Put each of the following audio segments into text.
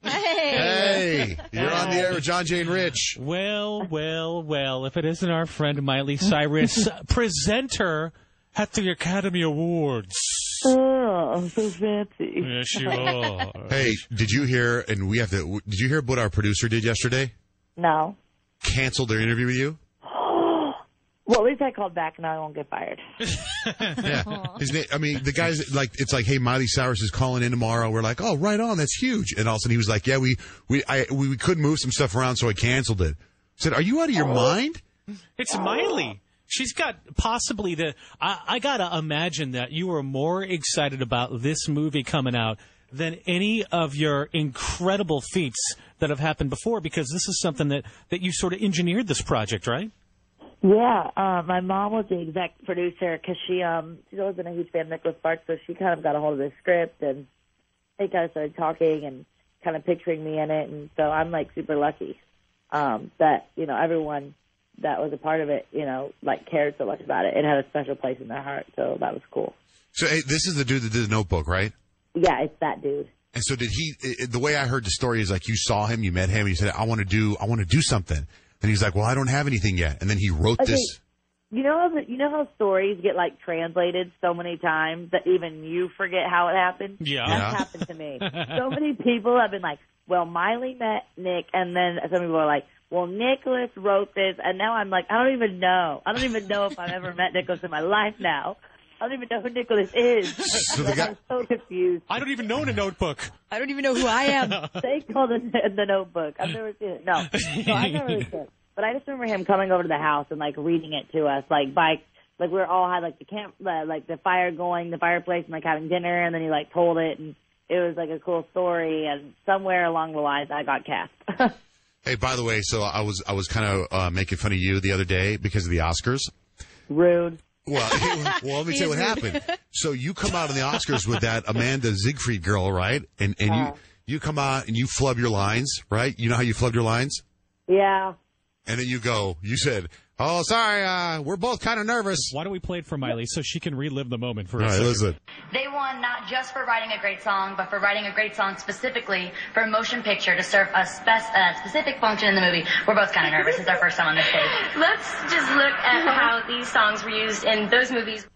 Hey, you're on the air with JohnJay and Rich. Well, if it isn't our friend Miley Cyrus, presenter at the Academy Awards. Oh, I'm so fancy. Yes, you are. Hey, did you hear, did you hear what our producer did yesterday? No. Canceled their interview with you? Well, at least I called back and I won't get fired. Yeah. His name, I mean, the guy's like, it's like, hey, Miley Cyrus is calling in tomorrow. We're like, oh, right on. That's huge. And all of a sudden he was like, yeah, we couldn't move some stuff around, so I canceled it. I said, are you out of your mind? It's Miley. She's got possibly I got to imagine that you were more excited about this movie coming out than any of your incredible feats that have happened before, because this is something that you sort of engineered this project, right? Yeah, my mom was the exec producer because she's always been a huge fan of Nicholas Sparks, so she kind of got a hold of the script and they kind of started talking and kind of picturing me in it, and so I'm like super lucky that everyone that was a part of it like cared so much about it. It had a special place in their heart, so that was cool. So hey, this is the dude that did The Notebook, right? Yeah, it's that dude. And so did he? The way I heard the story is like you saw him, you met him, and you said, I want to do something. And he's like, well, I don't have anything yet. And then he wrote this. You know how stories get like translated so many times that even you forget how it happened? Yeah. That happened to me. So many people have been like, well, Miley met Nick, and then some people are like, well, Nicholas wrote this, and now I'm like, I don't even know if I've ever met Nicholas in my life now. I don't even know who Nicholas is. So I'm so confused. I don't even know The Notebook. I don't even know who I am. They called it The Notebook. I've never seen it. No, I've never really seen it. But I just remember him coming over to the house and like reading it to us, like we were all had like the the fire going, the fireplace, and like having dinner, and then he like told it, and it was like a cool story. And somewhere along the lines, I got cast. Hey, by the way, so I was kind of making fun of you the other day because of the Oscars. Rude. Well, let me tell you what happened. So you come out in the Oscars with that Amanda Siegfried girl, right? And you come out and you flub your lines, right? You know how you flubbed your lines? Yeah. And then you said, oh, sorry, we're both kind of nervous. Why don't we play it for Miley so she can relive the moment for a second? Listen. They won not just for writing a great song, but for writing a great song specifically for a motion picture to serve a specific function in the movie. We're both kind of nervous. It's our first time on this stage. Let's just look at how these songs were used in those movies.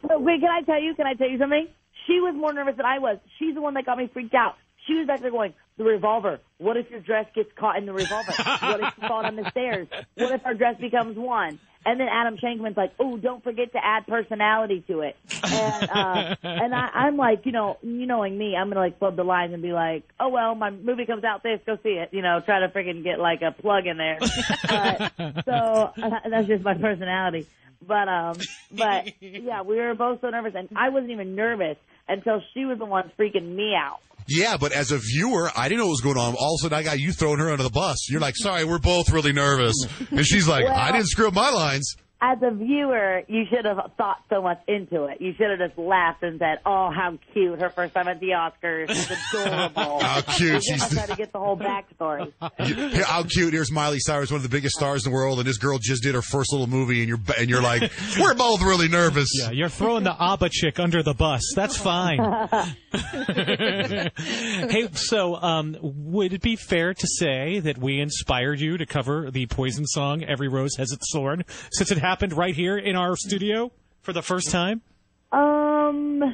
Wait, can I tell you something? She was more nervous than I was. She's the one that got me freaked out. She was back there going, the revolver. What if your dress gets caught in the revolver? What if you fall down the stairs? What if our dress becomes one? And then Adam Shankman's like, oh, don't forget to add personality to it. And I'm like, knowing me, I'm going to like flub the lines and be like, oh, well, my movie comes out this, go see it. Try to freaking get like a plug in there. So that's just my personality. But yeah, we were both so nervous, and I wasn't even nervous until she was the one freaking me out. Yeah, but as a viewer, I didn't know what was going on. All of a sudden, I got you throwing her under the bus. You're like, sorry, we're both really nervous. And she's like, well, I didn't screw up my lines. As a viewer, you should have thought so much into it. You should have just laughed and said, oh, how cute. Her first time at the Oscars. She's adorable. How cute. She's trying to get the whole backstory. How cute. Here's Miley Cyrus, one of the biggest stars in the world, and this girl just did her first little movie, and you're like, we're both really nervous. Yeah, you're throwing the ABBA chick under the bus. That's fine. Hey, so would it be fair to say that we inspired you to cover the Poison song, Every Rose Has Its Thorn, since it happened right here in our studio for the first time? Fine.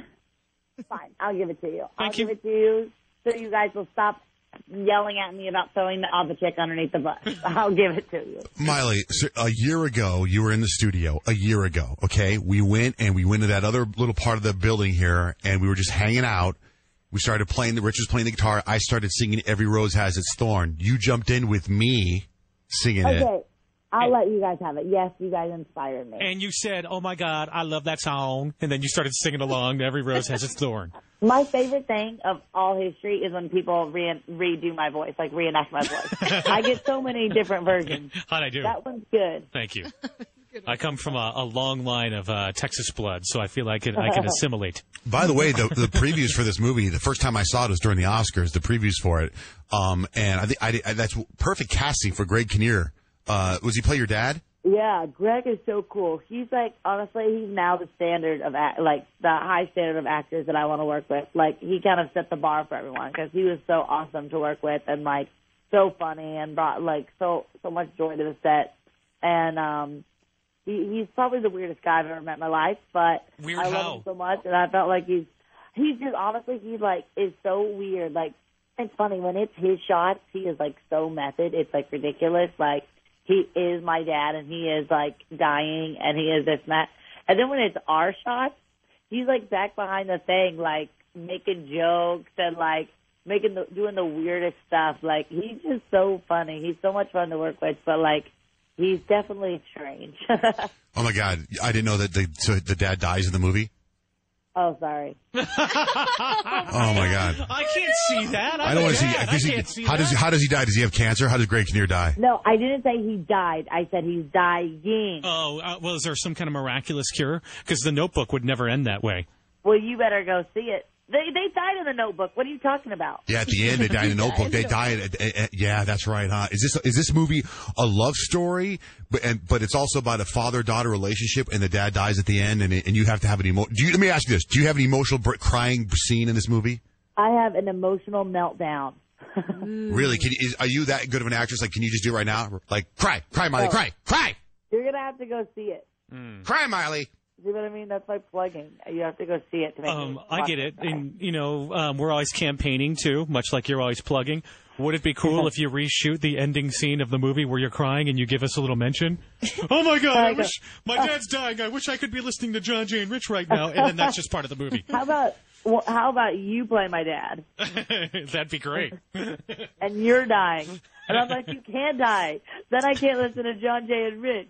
I'll give it to you. I'll give it to you so you guys will stop yelling at me about throwing the ABBA chick underneath the bus. I'll give it to you. Miley, a year ago, you were in the studio. A year ago, okay? We went to that other little part of the building here, and we were just hanging out. We started playing, Rich was playing the guitar. I started singing Every Rose Has Its Thorn. You jumped in with me singing it. Okay. I'll let you guys have it. Yes, you guys inspired me. And you said, oh, my God, I love that song. And then you started singing along, Every Rose Has Its Thorn. My favorite thing of all history is when people redo my voice, like reenact my voice. I get so many different versions. How'd I do? That one's good. Thank you. I come from a long line of Texas blood, so I feel I can assimilate. By the way, the previews for this movie, the first time I saw it was during the Oscars, the previews for it. And I think that's perfect casting for Greg Kinnear. Was he play your dad? Yeah, Greg is so cool. He's like, honestly, he's now the standard of, the high standard of actors that I want to work with. Like, he kind of set the bar for everyone because he was so awesome to work with and, like, so funny and brought, like, so much joy to the set. And he's probably the weirdest guy I've ever met in my life, but I love him so much, and I felt like he's just, honestly, he's, like, is so weird. Like, it's funny, when it's his shots, he is, like, so method. It's, like, ridiculous. Like, he is my dad, and he is, like, dying, and he is this and that. And then when it's our shots, he's, like, back behind the thing, like, making jokes and, like, doing the weirdest stuff. Like, he's just so funny. He's so much fun to work with, but, like, he's definitely strange. Oh, my God. I didn't know that the dad dies in the movie. Oh, sorry. Oh, my God. I can't see that. I don't want to see. I can't see how does he die? Does he have cancer? How does Greg Kinnear die? No, I didn't say he died. I said he's dying. Oh, well, is there some kind of miraculous cure? Because The Notebook would never end that way. Well, you better go see it. They died in The Notebook. What are you talking about? Yeah, at the end, they die in The Notebook. They died. Yeah, that's right, huh? Is this movie a love story, but it's also about a father-daughter relationship, and the dad dies at the end, and you have to have an let me ask you this: do you have an emotional crying scene in this movie? I have an emotional meltdown. Really? Are you that good of an actress? Like, can you just do it right now? Like, cry, Miley, cry. You're gonna have to go see it. Cry, Miley. See what I mean? That's like plugging. You have to go see it to make it. I get it. And, we're always campaigning, too, much like you're always plugging. Would it be cool if you reshoot the ending scene of the movie where you're crying and you give us a little mention? Oh, my God, I wish my dad's dying. I wish I could be listening to JohnJay and Rich right now. And then that's just part of the movie. How about you play my dad? That'd be great. And you're dying. And I'm like, you can't die. Then I can't listen to JohnJay and Rich.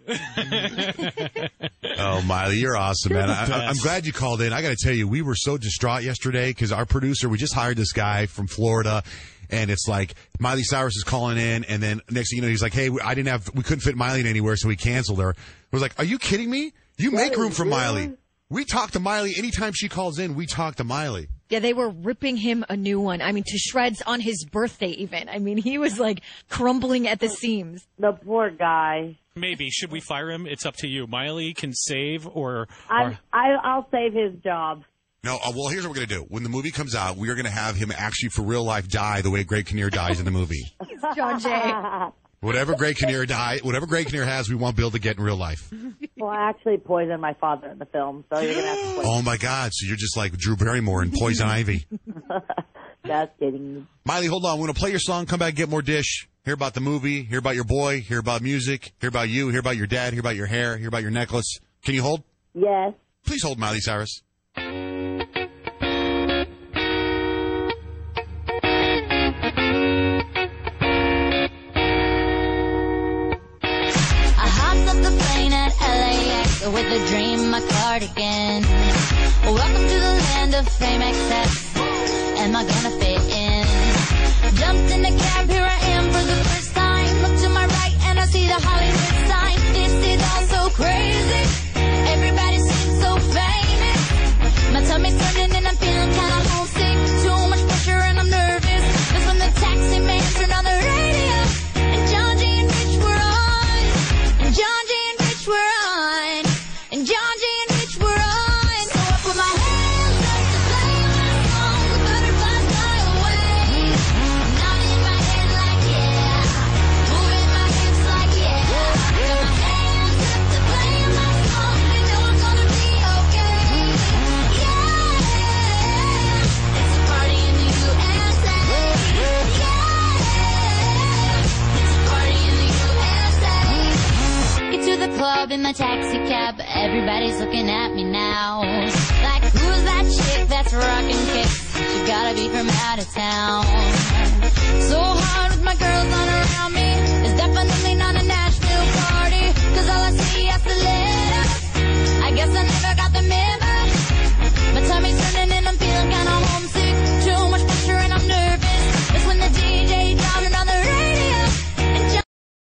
Oh, Miley, you're awesome, man. I'm glad you called in. I got to tell you, we were so distraught yesterday because our producer, we just hired this guy from Florida, and it's like Miley Cyrus is calling in, and then next thing you know, he's like, hey, we couldn't fit Miley in anywhere, so we canceled her. I was like, are you kidding me? You make room for Miley. We talk to Miley anytime she calls in. We talk to Miley. Yeah, they were ripping him a new one. I mean, to shreds on his birthday even. I mean, he was like crumbling at the seams. The poor guy. Maybe. Should we fire him? It's up to you. Miley can save or... I'll save his job. No, well, here's what we're going to do. When the movie comes out, we are going to have him actually for real life die the way Greg Kinnear dies in the movie. JohnJay. Whatever Greg Kinnear has, we want Bill to get in real life. Well, I actually poisoned my father in the film, so you're going to have to poison. Oh, my God. So you're just like Drew Barrymore in Poison Ivy. Just kidding. Miley, hold on. We're going to play your song, come back, get more dish, hear about the movie, hear about your boy, hear about music, hear about you, hear about your dad, hear about your hair, hear about your necklace. Can you hold? Yes. Please hold, Miley Cyrus. With a dream, my cardigan. Welcome to the land of fame excess. Am I gonna fit in? Jumped in the cab, here I am for the first time. Look to my right and I see the Hollywood sign. This is all so crazy. Everybody seems so famous. My tummy's turning and I'm feeling kinda homesick. Too much pressure and I'm nervous. That's when the taxi man turned on the radio. And JohnJay and Rich were on. And JohnJay and Rich were on. And JohnJay and Rich were on. So I put my hands up to play my song. The butterflies fly away. I'm nodding my head like yeah. Moving my hips like yeah. Got my hands up to play my song. You know I'm gonna be okay. Yeah. It's a party in the USA. Yeah. It's a party in the USA. Get to the club in my taxi cab. Everybody's looking at me now. Like, who's that chick that's rocking kicks? She gotta be from out of town. So hard with my girls on around me. It's definitely not a Nashville party. Cause all I see is the